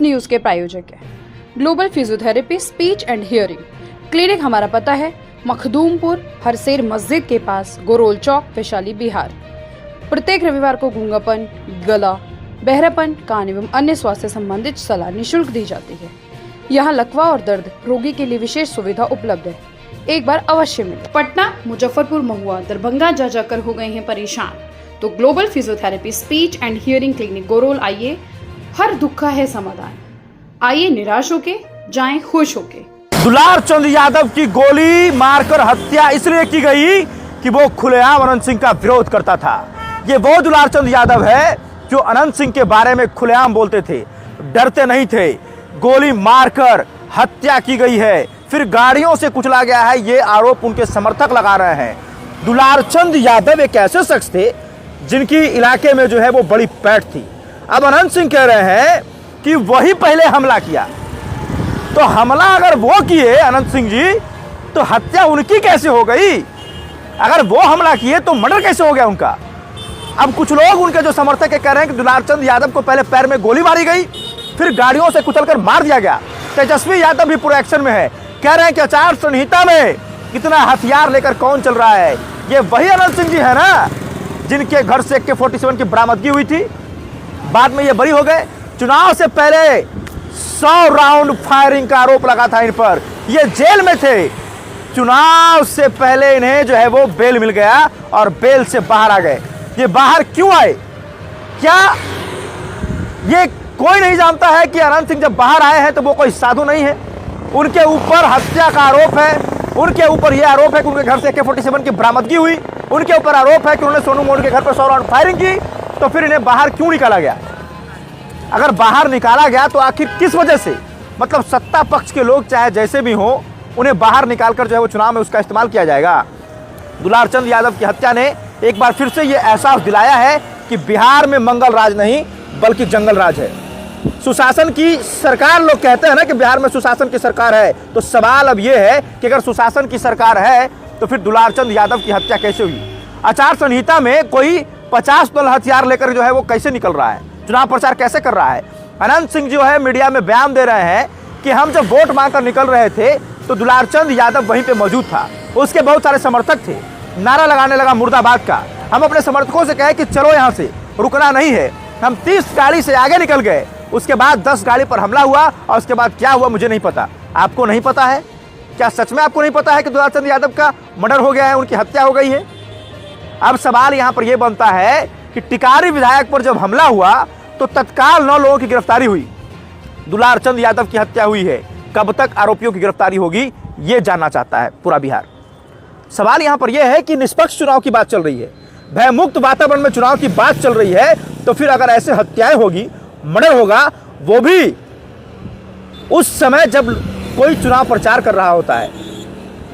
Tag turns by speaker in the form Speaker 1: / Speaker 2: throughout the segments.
Speaker 1: News के प्रायोजक है global physiotherapy speech and hearing clinic. हमारा पता है मखदूमपुर हरसेर मस्जिद के पास, गोरोल चौक, वैशाली, बिहार। प्रत्येक रविवार को गूंगापन, गला, बहरापन, कान एवं अन्य स्वास्थ्य संबंधित सलाह निःशुल्क दी जाती है। यहाँ लकवा और दर्द रोगी के लिए विशेष सुविधा उपलब्ध है। एक बार अवश्य मिले। पटना, मुजफ्फरपुर, महुआ, दरभंगा जा जाकर हो गए हैं परेशान, तो global physiotherapy speech and hearing clinic गोरोल आइए, हर दुख का है समाधान। आइए निराश होके, जाएं खुश होके।
Speaker 2: दुलार चंद यादव की गोली मारकर हत्या इसलिए की गई कि वो खुलेआम अनंत सिंह का विरोध करता था। ये वो दुलार चंद यादव है जो अनंत सिंह के बारे में खुलेआम बोलते थे, डरते नहीं थे। गोली मारकर हत्या की गई है, फिर गाड़ियों से कुचला गया है, ये आरोप उनके समर्थक लगा रहे हैं। दुलार चंद यादव एक ऐसे शख्स थे जिनकी इलाके में जो है वो बड़ी पैठ थी। अब अनंत सिंह कह रहे हैं कि वही पहले हमला किया, तो हमला अगर वो किए अनंत सिंह जी, तो हत्या उनकी कैसे हो गई? अगर वो हमला किए तो मर्डर कैसे हो गया उनका? अब कुछ लोग उनके जो समर्थक है कह रहे हैं कि दुलार चंद यादव को पहले पैर में गोली मारी गई, फिर गाड़ियों से कुचलकर मार दिया गया। तेजस्वी यादव भी पूरे एक्शन में है, कह रहे हैं कि आचार संहिता में कितना हथियार लेकर कौन चल रहा है। ये वही अनंत सिंह जी है ना जिनके घर से AK-47 की बरामदगी हुई थी, बाद में ये बरी हो गए। चुनाव से पहले 100 राउंड फायरिंग का आरोप लगा था इन पर, ये जेल में थे। चुनाव से पहले इन्हें जो है वो बेल मिल गया और बेल से बाहर आ गए। ये बाहर क्यों आए? क्या ये कोई नहीं जानता है कि अनंत सिंह जब बाहर आए हैं तो वो कोई साधु नहीं है? उनके ऊपर हत्या का आरोप है, उनके ऊपर यह आरोप है कि उनके घर से AK-47 की बरामदगी हुई, उनके ऊपर आरोप है कि उन्होंने सोनू मोड़ के घर पर 100 राउंड फायरिंग की। तो फिर इन्हें बाहर क्यों निकाला गया? अगर बाहर निकाला गया तो आखिर किस वजह से? मतलब सत्ता पक्ष के लोग चाहे जैसे भी हो, उन्हें बाहर निकालकर जो है वो चुनाव में उसका इस्तेमाल किया जाएगा। दुलार चंद यादव की हत्या ने एक बार फिर से ये एहसास दिलाया है कि बिहार में मंगल राज नहीं बल्कि जंगल राज है। सुशासन की सरकार, लोग कहते हैं ना कि बिहार में सुशासन की सरकार है, तो सवाल अब ये है कि अगर सुशासन की सरकार है तो फिर दुलार चंद यादव की हत्या कैसे हुई? आचार संहिता में कोई 50 दल हथियार लेकर जो है वो कैसे निकल रहा है, चुनाव प्रचार कैसे कर रहा है? अनंत सिंह जो है मीडिया में बयान दे रहे हैं कि हम जब वोट मांगकर निकल रहे थे तो दुलार चंद यादव वहीं पे मौजूद था, उसके बहुत सारे समर्थक थे, नारा लगाने लगा मुर्दाबाद का। हम अपने समर्थकों से कहे कि चलो यहाँ से, रुकना नहीं है। हम 30 गाड़ी से आगे निकल गए, उसके बाद 10 गाड़ी पर हमला हुआ और उसके बाद क्या हुआ मुझे नहीं पता। आपको नहीं पता है? क्या सच में आपको नहीं पता है कि दुलार चंद यादव का मर्डर हो गया है, उनकी हत्या हो गई है? अब सवाल यहाँ पर यह बनता है कि टिकारी विधायक पर जब हमला हुआ तो तत्काल 9 लोगों की गिरफ्तारी हुई, दुलार चंद यादव की हत्या हुई है। कब तक आरोपियों की गिरफ्तारी होगी, ये जानना चाहता है पूरा बिहार। सवाल यहाँ पर यह है कि निष्पक्ष चुनाव की बात चल रही है, भयमुक्त वातावरण में चुनाव की बात चल रही है, तो फिर अगर ऐसे हत्याएं होगी, मर्डर होगा, वो भी उस समय जब कोई चुनाव प्रचार कर रहा होता है।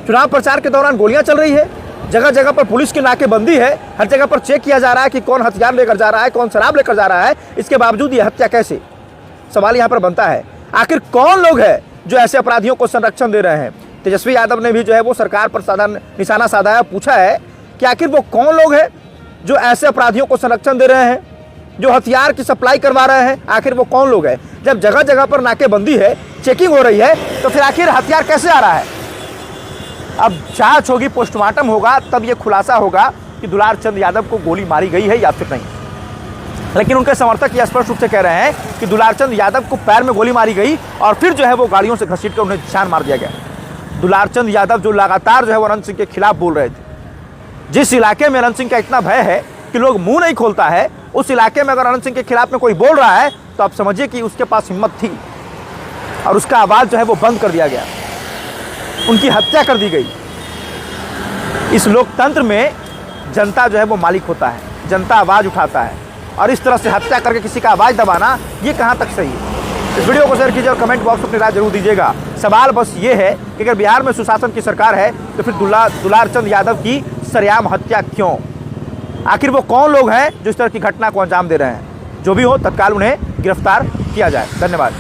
Speaker 2: चुनाव प्रचार के दौरान गोलियां चल रही है, जगह जगह पर पुलिस की नाकेबंदी है, हर जगह पर चेक किया जा रहा है कि कौन हथियार लेकर जा रहा है, कौन शराब लेकर जा रहा है। इसके बावजूद ये हत्या कैसे? सवाल यहाँ पर बनता है, आखिर कौन लोग हैं जो ऐसे अपराधियों को संरक्षण दे रहे हैं? तेजस्वी यादव ने भी जो है वो सरकार पर निशाना साधा है, पूछा है कि आखिर वो कौन लोग हैं जो ऐसे अपराधियों को संरक्षण दे रहे हैं, जो हथियार की सप्लाई करवा रहे हैं? आखिर वो कौन लोग हैं? जब जगह जगह पर नाकेबंदी है, चेकिंग हो रही है, तो फिर आखिर हथियार कैसे आ रहा है? अब जांच होगी, पोस्टमार्टम होगा, तब ये खुलासा होगा कि दुलार चंद यादव को गोली मारी गई है या फिर नहीं। लेकिन उनके समर्थक ये स्पष्ट रूप से कह रहे हैं कि दुलार चंद यादव को पैर में गोली मारी गई और फिर जो है वो गाड़ियों से घसीटकर उन्हें जान मार दिया गया। दुलार चंद यादव जो लगातार जो है वो अनंत सिंह के खिलाफ बोल रहे थे, जिस इलाके में अनंत सिंह का इतना भय है कि लोग मुंह नहीं खोलता है, उस इलाके में अगर अनंत सिंह के खिलाफ में कोई बोल रहा है तो आप समझिए कि उसके पास हिम्मत थी और उसका आवाज जो है वो बंद कर दिया गया, उनकी हत्या कर दी गई। इस लोकतंत्र में जनता जो है वो मालिक होता है, जनता आवाज उठाता है, और इस तरह से हत्या करके किसी का आवाज दबाना ये कहां तक सही है? इस वीडियो को शेयर कीजिए और कमेंट बॉक्स में अपनी राय जरूर दीजिएगा। सवाल बस ये है कि अगर बिहार में सुशासन की सरकार है तो फिर दुलार चंद यादव की सरेआम हत्या क्यों? आखिर वो कौन लोग हैं जो इस तरह की घटना को अंजाम दे रहे हैं? जो भी हो, तत्काल उन्हें गिरफ्तार किया जाए। धन्यवाद।